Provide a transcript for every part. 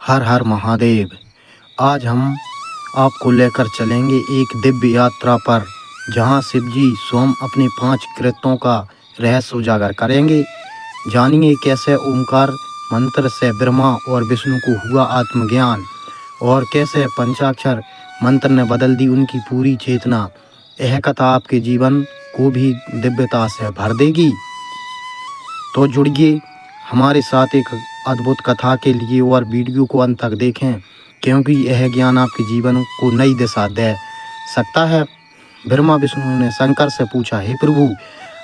हर हर महादेव। आज हम आपको लेकर चलेंगे एक दिव्य यात्रा पर, जहां शिव जी स्वयं अपने 5 कृत्यों का रहस्य उजागर करेंगे। जानिए कैसे ओंकार मंत्र से ब्रह्मा और विष्णु को हुआ आत्मज्ञान, और कैसे पंचाक्षर मंत्र ने बदल दी उनकी पूरी चेतना। यह कथा आपके जीवन को भी दिव्यता से भर देगी। तो जुड़िए हमारे साथ एक अद्भुत कथा के लिए और वीडियो को अंत तक देखें, क्योंकि यह ज्ञान आपके जीवन को नई दिशा दे सकता है। ब्रह्मा विष्णु ने शंकर से पूछा, हे प्रभु,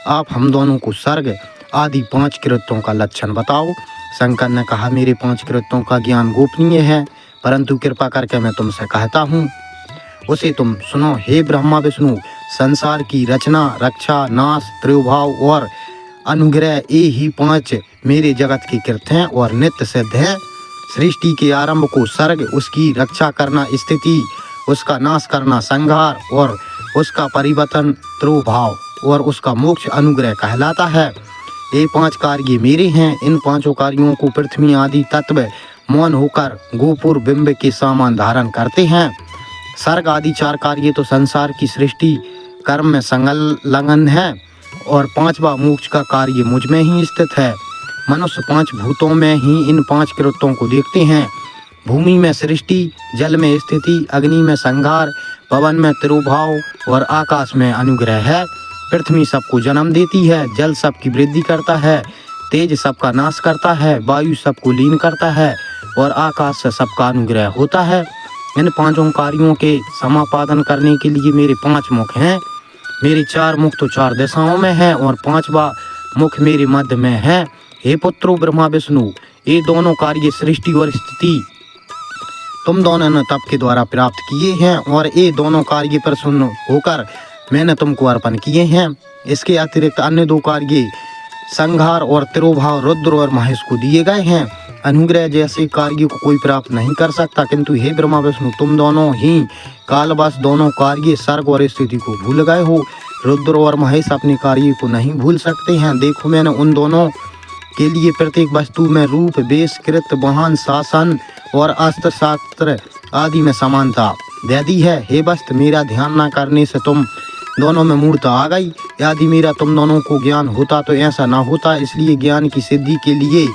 आप हम दोनों को स्वर्ग आदि 5 कृत्यों का लक्षण बताओ। शंकर ने कहा, मेरे 5 कृत्यों का ज्ञान गोपनीय है, परंतु कृपा करके मैं तुमसे कहता हूँ, उसे तुम सुनो। हे ब्रह्मा विष्णु, संसार की रचना, रक्षा, नाश, त्रिभाव और अनुग्रह, ये ही 5 मेरे जगत के कृत्य हैं और नित्य सिद्ध हैं। सृष्टि के आरंभ को सर्ग, उसकी रक्षा करना स्थिति, उसका नाश करना संहार, और उसका परिवर्तन त्रिभाव, और उसका मोक्ष अनुग्रह कहलाता है। ये 5 कार्य मेरे हैं। इन 5 कार्यों को पृथ्वी आदि तत्व मौन होकर गोपुर बिंब के समान धारण करते हैं। सर्ग आदि 4 कार्य तो संसार की सृष्टि कर्म में संलग्न है, और 5वां मोक्ष का कार्य मुझ में ही स्थित है। मनुष्य 5 भूतों में ही इन 5 कृत्यों को देखते हैं। भूमि में सृष्टि, जल में स्थिति, अग्नि में संहार, पवन में तिरोभाव और आकाश में अनुग्रह है। पृथ्वी सबको जन्म देती है, जल सबकी वृद्धि करता है, तेज सबका नाश करता है, वायु सबको लीन करता है, और आकाश से सबका अनुग्रह होता है। इन 5 कार्यों के समापादन करने के लिए मेरे 5 मुख हैं। मेरे 4 मुख तो 4 दिशाओं में है, और 5वां मुख मेरे मध्य में है। हे पुत्रो ब्रह्मा विष्णु, ये दोनों कार्य सृष्टि और स्थिति तुम दोनों ने तप के द्वारा प्राप्त किए हैं, और ये दोनों कार्य प्रसन्न होकर मैंने तुमको अर्पण किए हैं। इसके अतिरिक्त अन्य 2 कार्य संहार और तिरोभाव रुद्र और महेश को दिए गए हैं। अनुग्रह जैसे कार्य को कोई प्राप्त नहीं कर सकता, किंतु हे ब्रह्मा विष्णु, तुम दोनों ही कालवश दोनों कार्य सर्ग और स्थिति को भूल गए हो। रुद्र और महेश अपने कार्य को नहीं भूल सकते हैं। देखो, मैंने उन दोनों के लिए प्रत्येक वस्तु में रूप, वेश, कृत, वाहन, शासन और अस्त्र शास्त्र आदि में समानता दे दी है। हे वस्त, मेरा ध्यान न करने से तुम दोनों में मूर्ता आ गई। यदि मेरा तुम दोनों को ज्ञान होता तो ऐसा ना होता। इसलिए ज्ञान की सिद्धि के लिए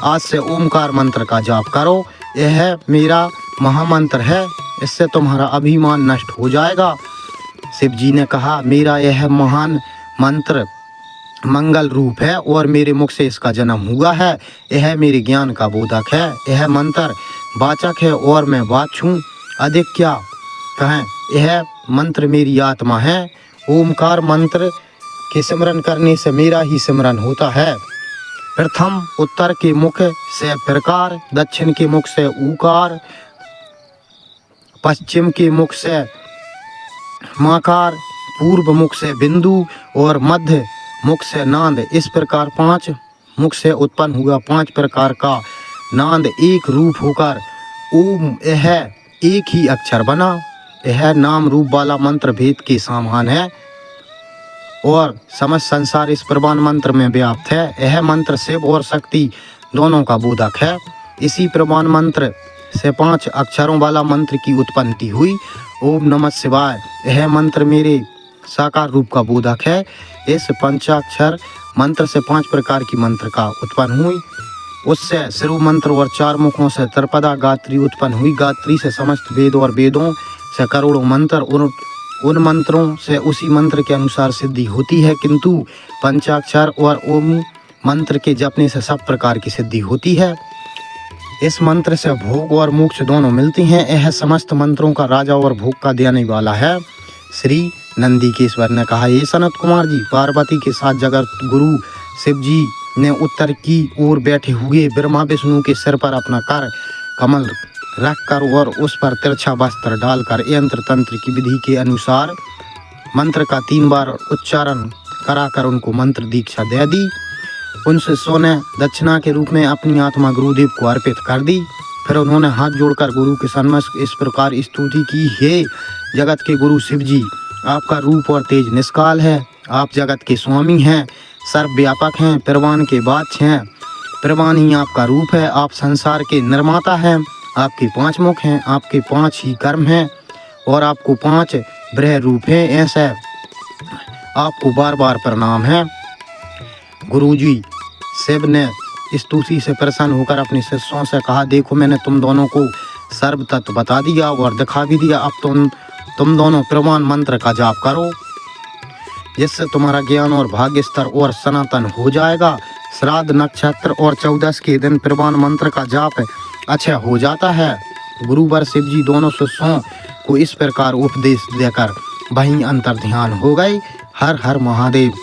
आज से ओमकार मंत्र का जाप करो। यह मेरा महामंत्र है, इससे तुम्हारा अभिमान नष्ट हो जाएगा। शिव जी ने कहा, मेरा यह महान मंत्र मंगल रूप है, और मेरे मुख से इसका जन्म हुआ है। यह मेरे ज्ञान का बोधक है। यह मंत्र वाचक है, और मैं वाच हूँ। अधिक क्या कहें, यह मंत्र मेरी आत्मा है। ओमकार मंत्र के सिमरन करने से मेरा ही सिमरन होता है। प्रथम उत्तर के मुख से प्रकार, दक्षिण के मुख से ऊकार, पश्चिम के मुख से माकार, पूर्व मुख से बिंदु, और मध्य मुख से नांद। इस प्रकार 5 मुख से उत्पन्न हुआ 5 प्रकार का नांद एक रूप होकर ओम, यह एक ही अक्षर बना। यह नाम रूप वाला मंत्र भेद के समान है, और समस्त संसार इस प्रमाण मंत्र में व्याप्त है। यह मंत्र शिव और शक्ति दोनों का बोधक है। इसी प्रमाण मंत्र से 5 अक्षरों वाला मंत्र की उत्पत्ति हुई। ओम नमः शिवाय, यह मंत्र मेरे साकार रूप का बोधक है। इस पंचाक्षर मंत्र से 5 प्रकार की मंत्र का उत्पन्न हुई। उससे शिरो मंत्र और 4 मुखों से त्रिपदा गात्री उत्पन्न हुई। गात्री से समस्त वेद, और वेदों से करोड़ों मंत्र, उन मंत्रों से उसी मंत्र के अनुसार सिद्धि होती है, किंतु पंचाक्षर और ओम मंत्र के जपने से सब प्रकार की सिद्धि होती है। इस मंत्र से भोग और मोक्ष दोनों मिलते हैं। यह समस्त मंत्रों का राजा और भोग का देने वाला है। श्री नंदीकेश्वर ने कहा, हे सनत कुमार जी, पार्वती के साथ जगत गुरु शिव जी ने उत्तर की ओर बैठे हुए ब्रह्मा विष्णु के सिर पर अपना कर कमल रखकर और उस पर तिरछा वस्त्र डालकर यंत्र तंत्र की विधि के अनुसार मंत्र का 3 बार उच्चारण कराकर उनको मंत्र दीक्षा दे दी। उनसे सोने दक्षिणा के रूप में अपनी आत्मा गुरुदेव को अर्पित कर दी। फिर उन्होंने हाथ जोड़कर गुरु के सन्मुख इस प्रकार स्तुति की, हे जगत के गुरु शिव जी, आपका रूप और तेज निष्काल है। आप जगत के स्वामी हैं, सर्वव्यापक हैं, प्रवान के वाच्य हैं। प्रवान ही आपका रूप है। आप संसार के निर्माता हैं। आपके 5 मुख हैं, आपके 5 ही कर्म हैं और आपको 5 ग्रह रूप हैं। ऐसा आपको बार बार प्रणाम है। गुरुजी शिव ने स्तुति से प्रसन्न होकर अपने शिष्यों से कहा, देखो मैंने तुम दोनों को सर्व तत्व बता दिया और दिखा भी दिया। अब तुम दोनों प्रमाण मंत्र का जाप करो, जिससे तुम्हारा ज्ञान और भाग्य स्तर और सनातन हो जाएगा। श्राद्ध नक्षत्र और 14 के दिन प्रमाण मंत्र का जाप अच्छा हो जाता है। गुरुवर शिव जी दोनों शिष्यों को इस प्रकार उपदेश देकर वहीं अंतर ध्यान हो गए। हर हर महादेव।